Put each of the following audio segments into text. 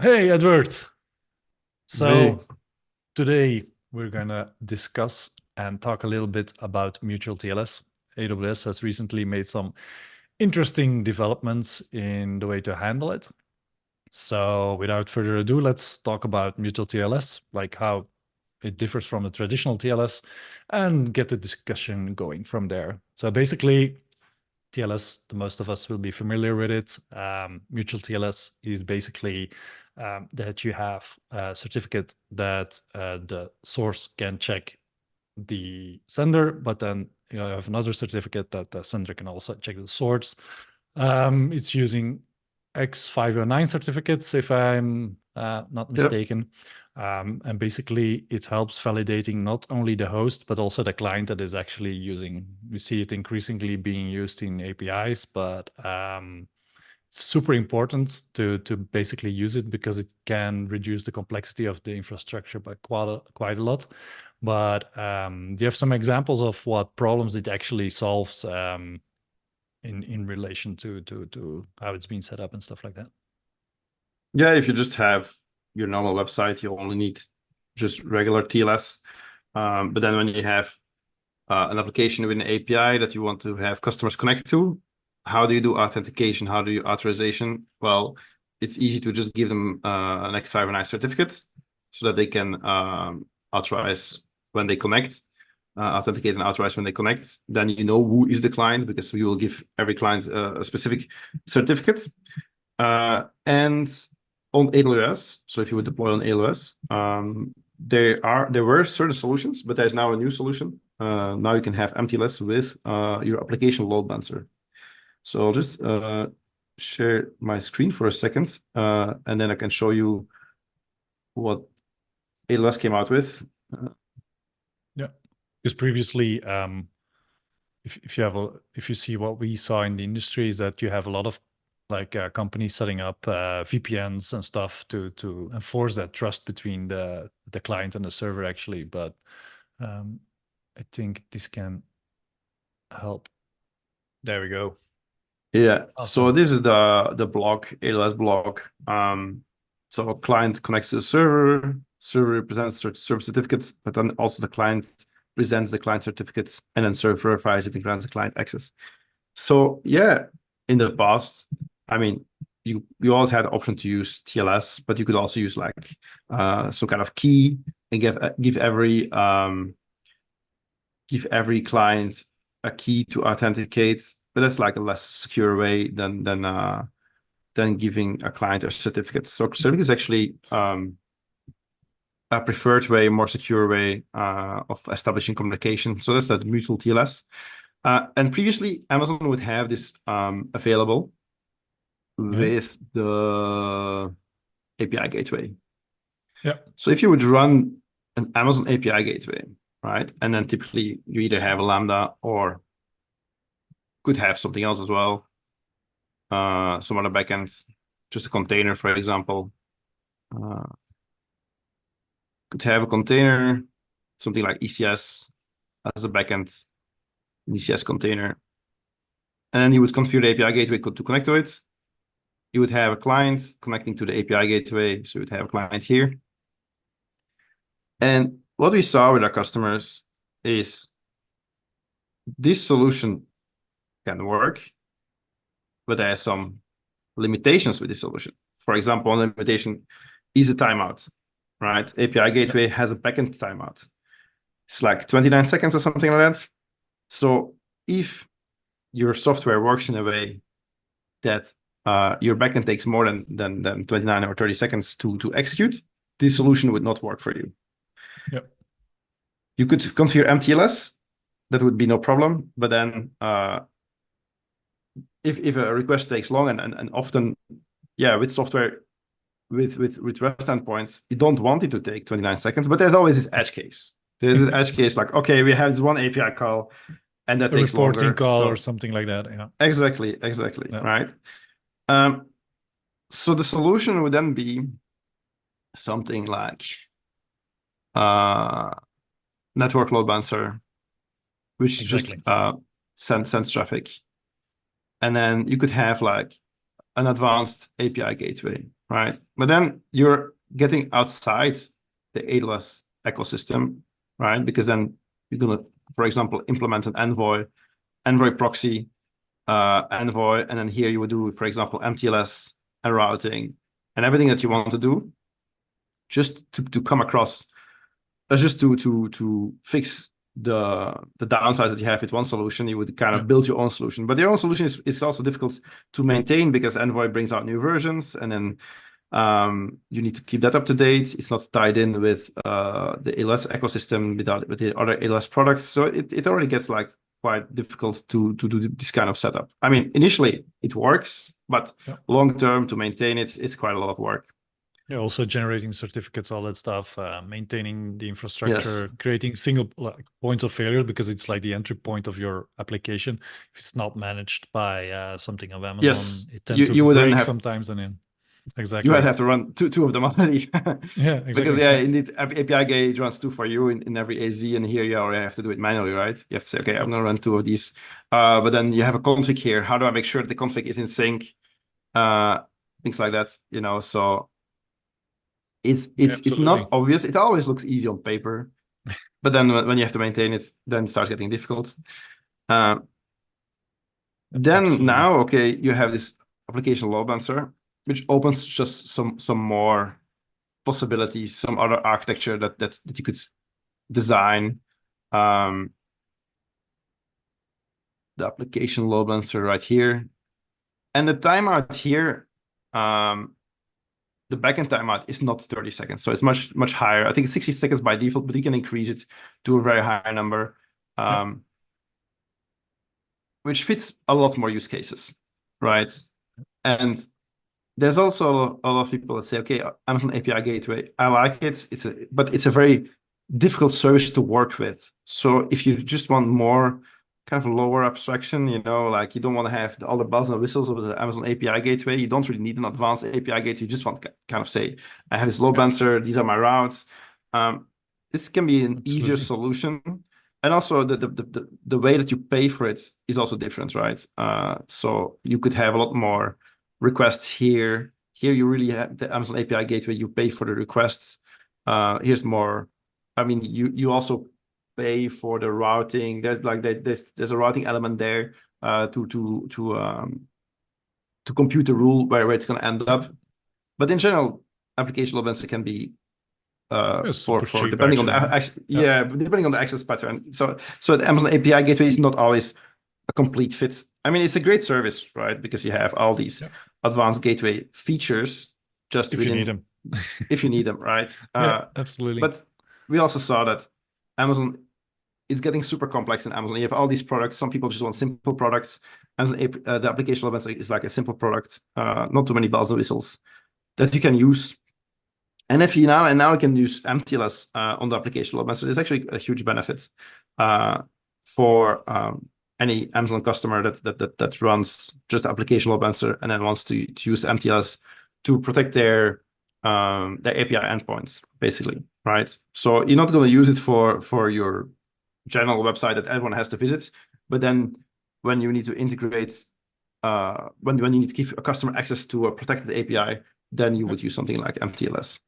Hey, Edward. So Hey. today we're gonna discuss and talk a little bit about mutual TLS. AWS has recently made some interesting developments in the way to handle it. So without further ado, let's talk about mutual TLS, like how it differs from the traditional TLS, and get the discussion going from there. So basically, TLS, the most of us will be familiar with it. Mutual TLS is basically that you have a certificate that the source can check the sender, but then you have another certificate that the sender can also check the source. It's using X509 certificates, if I'm not Yeah. mistaken. And basically, it helps validating not only the host, but also the client that is actually using. We see it increasingly being used in APIs, but it's super important to basically use it because it can reduce the complexity of the infrastructure by quite a lot. But do you have some examples of what problems it actually solves in relation to how it's been set up and stuff like that? Yeah, if you just have your normal website, you only need just regular TLS. But then when you have an application with an API that you want to have customers connect to, how do you do authentication? How do you authorization? Well, it's easy to just give them an X509 certificate so that they can authorize when they connect, authenticate and authorize when they connect. Then you know who is the client because we will give every client a specific certificate. And on AWS, so if you would deploy on AWS, there were certain solutions, but there's now a new solution. Now you can have mTLS with your application load balancer. So I'll just share my screen for a second, and then I can show you what AWS came out with. Yeah, because previously, if you see what we saw in the industry is that you have a lot of like companies setting up VPNs and stuff to enforce that trust between the client and the server actually. But I think this can help. There we go. Yeah, so Awesome. this is the block, AWS block. So a client connects to the server, server represents server certificates, but then also the client presents the client certificates, and then server verifies it and grants the client access. So yeah, in the past, I mean, you always had the option to use TLS, but you could also use like some kind of key and give every client a key to authenticate. But that's like a less secure way than giving a client a certificate. So certificate is actually a preferred way, more secure way of establishing communication. So that's the mutual TLS. And previously, Amazon would have this available Yeah. with the API Gateway. Yeah. So if you would run an Amazon API Gateway, right, and then typically you either have a Lambda or could have something else as well, some other backends, just a container, for example. Uh, could have a container, something like ECS as a backend, an ECS container. And then you would configure the API gateway to connect to it. You would have a client connecting to the API gateway. So you would have a client here. And what we saw with our customers is this solution can work, but there are some limitations with this solution. For example, one limitation is a timeout, right? API Yeah. gateway has a backend timeout. It's like 29 seconds or something like that. So if your software works in a way that your backend takes more than 29 or 30 seconds to execute, this solution would not work for you. Yeah. You could configure mTLS, that would be no problem. But then if a request takes long and often, yeah, with software with REST endpoints, you don't want it to take 29 seconds, but there's always this edge case. There's this edge case like, okay, we have this one API call and that A takes reporting longer. call or So something like that. Yeah. exactly, Yeah. right? Um, so the solution would then be something like uh, network load balancer, which just Exactly. sends traffic. And then you could have like an advanced API gateway. right? But then you're getting outside the AWS ecosystem, right? Because then you're gonna, for example, implement an Envoy proxy, Envoy, and then here you would do, for example, mTLS and routing and everything that you want to do, just to come across, just to fix the downsides that you have with one solution. You would kind of build your own solution, but your own solution is also difficult to maintain because Envoy brings out new versions, and then you need to keep that up to date. It's not tied in with the AWS ecosystem with the other AWS products, so it already gets like quite difficult to do this kind of setup. I mean, initially it works, but long term to maintain it, it's quite a lot of work. Yeah, also generating certificates, all that stuff, maintaining the infrastructure, creating single points of failure, because it's like the entry point of your application. If it's not managed by something of Amazon, it tends to you would then break have sometimes, and then you might have to run two of them already. Yeah, exactly. Because indeed, API Gateway runs two for you in every AZ, and here you already have to do it manually, right? You have to say, okay, I'm gonna run two of these. But then you have a config here. How do I make sure that the config is in sync? Things like that, you know. So it's not obvious. It always looks easy on paper, but then when you have to maintain it, then it starts getting difficult. Then now, okay, you have this application load balancer, which opens just some more possibilities, some other architecture that you could design. The application load balancer right here, and the timeout here. The backend timeout is not 30 seconds, so it's much higher. I think it's 60 seconds by default, but you can increase it to a very high number, which fits a lot more use cases, right? And there's also a lot of people that say, okay, Amazon API Gateway, I like it. But it's a very difficult service to work with. So if you just want more kind of lower abstraction, you know, like you don't want to have all the bells and whistles of the Amazon API Gateway. You don't really need an advanced API Gateway. You just want to kind of say, I have this load balancer. These are my routes. This can be an easier solution. And also the way that you pay for it is also different, right? So you could have a lot more requests here. Here you really have the Amazon API Gateway. You pay for the requests. Here's more. I mean, you also pay for the routing. There's a routing element there to compute the rule where it's going to end up. But in general, application load balancer can be for cheap, depending on the depending on the access pattern. So the Amazon API Gateway is not always a complete fit. I mean, it's a great service, right? Because you have all these advanced gateway features just if you need them. If you need them, right? Absolutely. But we also saw that Amazon is getting super complex in Amazon. You have all these products. Some people just want simple products. Amazon the application load balancer is like a simple product, not too many bells and whistles that you can use. And if you now you can use mTLS on the application load balancer. There's actually a huge benefit for any Amazon customer that runs just application load balancer and then wants to use mTLS to protect their API endpoints, basically, right? So you're not going to use it for your general website that everyone has to visit, but then when you need to integrate, when you need to give a customer access to a protected API, then you would use something like mTLS.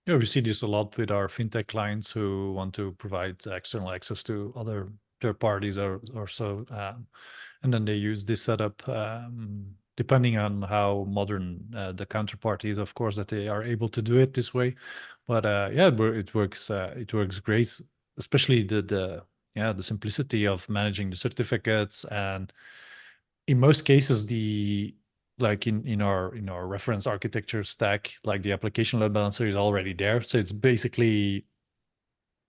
Yeah, we see this a lot with our fintech clients who want to provide external access to other third parties or so, and then they use this setup. Depending on how modern the counterparty is, of course, that they are able to do it this way. But yeah, it works. It works great, especially the simplicity of managing the certificates, and in most cases like in our reference architecture stack, like the application load balancer is already there. So it's basically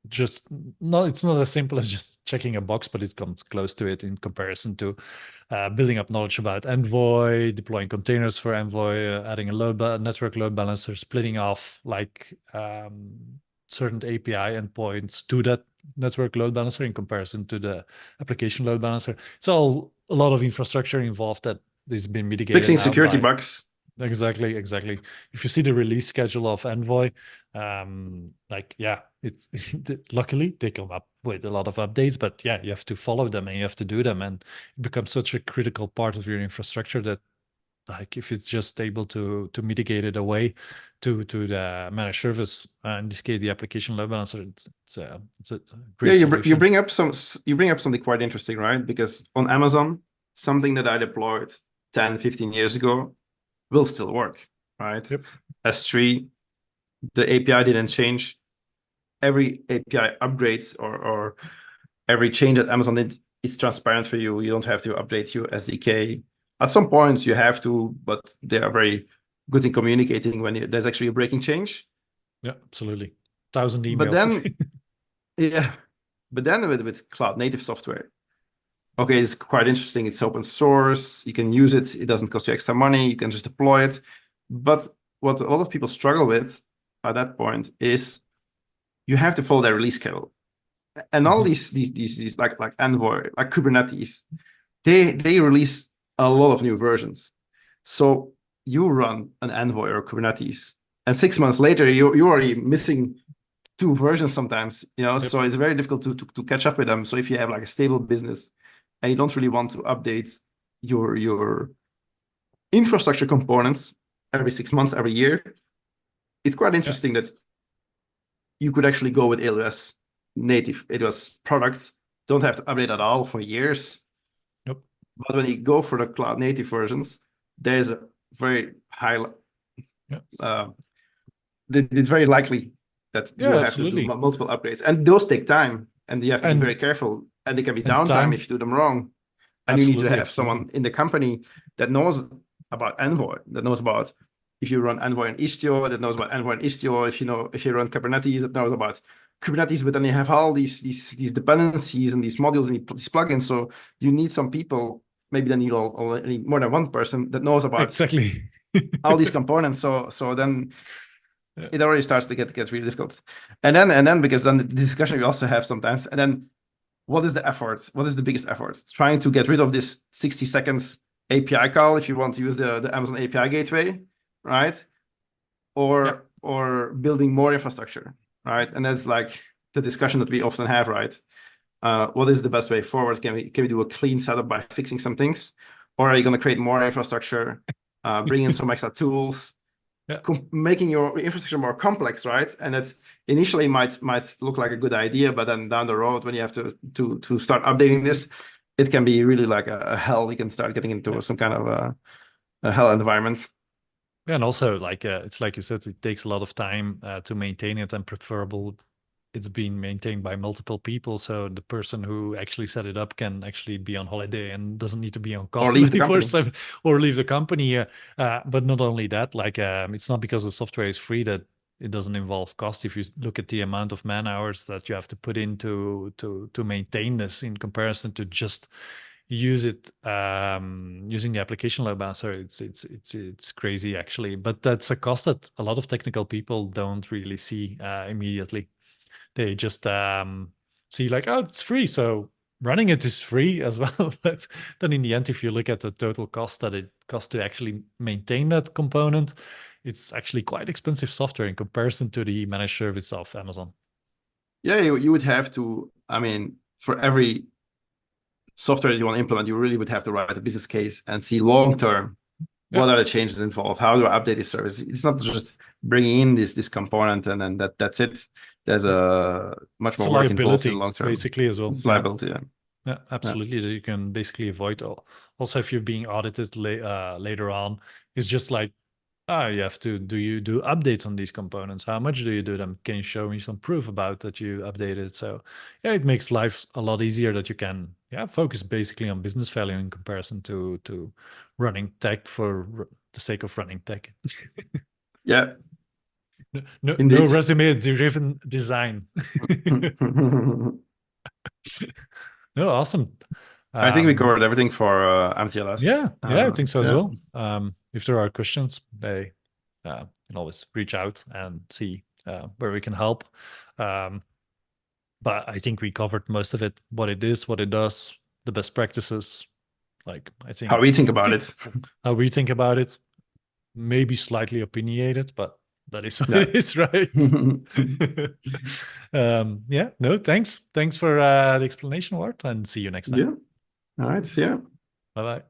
it's not as simple as just checking a box, but it comes close to it in comparison to building up knowledge about Envoy, deploying containers for Envoy, adding a network load balancer, splitting off like certain API endpoints to that network load balancer in comparison to the application load balancer. It's all a lot of infrastructure involved that has been mitigated. Fixing security bugs. Exactly. If you see the release schedule of Envoy, it's luckily they come up with a lot of updates, but yeah, you have to follow them and you have to do them, and it becomes such a critical part of your infrastructure that like if it's just able to mitigate it away to the managed service, in this case the application load balancer, it's a Yeah, great you solution. bring up something quite interesting, right? Because on Amazon, something that I deployed 10, 15 years ago will still work, right? Yep. S3, the API didn't change. Every API upgrades or every change that Amazon did is transparent for you. You don't have to update your SDK. At some points you have to, but they are very good in communicating when there's actually a breaking change. Yeah, absolutely. 1,000 But emails. then, yeah, but then with cloud native software, okay, it's quite interesting. It's open source. You can use it. It doesn't cost you extra money. You can just deploy it. But what a lot of people struggle with at that point is you have to follow their release schedule. And all these like Envoy, like Kubernetes, they release a lot of new versions. So you run an Envoy or Kubernetes, and 6 months later you're already missing 2 versions sometimes. Yep. So it's very difficult to catch up with them. So if you have like a stable business and you don't really want to update your infrastructure components every 6 months, every year, it's quite interesting that you could actually go with AWS native AWS products, don't have to update at all for years. Yep. But when you go for the cloud native versions, there's a very high, it's very likely that you will have to do multiple upgrades. And those take time, and you have to be very careful. And they can be downtime if you do them wrong. And you need to have someone in the company that knows about Envoy, that knows about if you run Envoy and Istio, that knows about Envoy and Istio. If you run Kubernetes, that knows about Kubernetes. But then you have all these dependencies and these modules and these plugins. So you need some people. Maybe then you need more than one person that knows about all these components. So then it already starts to get really difficult. And then because then the discussion we also have sometimes. And then what is the effort? What is the biggest effort? Trying to get rid of this 60 seconds API call if you want to use the Amazon API Gateway, right? Or building more infrastructure, right? And that's like the discussion that we often have, right? What is the best way forward? Can we do a clean setup by fixing some things? Or are you going to create more infrastructure, bring in some extra tools, making your infrastructure more complex, right? And that initially might look like a good idea, but then down the road, when you have to start updating this, it can be really like a hell. You can start getting into some kind of a hell environment. Yeah, and also like it's like you said, it takes a lot of time to maintain it, and preferable it's being maintained by multiple people, so the person who actually set it up can actually be on holiday and doesn't need to be on call or leave the 24/7 or leave the company. But not only that, like it's not because the software is free that it doesn't involve cost. If you look at the amount of man hours that you have to put into to maintain this in comparison to just use it using the application load balancer, it's crazy actually. But that's a cost that a lot of technical people don't really see immediately. They just see like, oh, it's free, so running it is free as well. But then in the end, if you look at the total cost that it costs to actually maintain that component, it's actually quite expensive software in comparison to the managed service of Amazon. Yeah, you would have to, I mean, for every software that you want to implement, you really would have to write a business case and see long-term, what are the changes involved? How do I update this service? It's not just bringing in this component and then that's it. There's a much more work involved in the long term. Basically as well. It's liability, yeah, absolutely. That you can basically avoid. Also, if you're being audited later on, it's just like, you have to do updates on these components? How much do you do them? Can you show me some proof about that you updated? So yeah, it makes life a lot easier that you can focus basically on business value in comparison to running tech for the sake of running tech. Yeah. No resume-driven design. No, awesome. I think we covered everything for mTLS. Yeah, I think so as well. If there are questions, they can always reach out and see where we can help. But I think we covered most of it, what it is, what it does, the best practices. Like, I think how we think about it. How we think about it. Maybe slightly opinionated, but that is what it is, right? No, thanks. Thanks for the explanation, Wart, and see you next time. Yeah. All right. See ya. Bye-bye.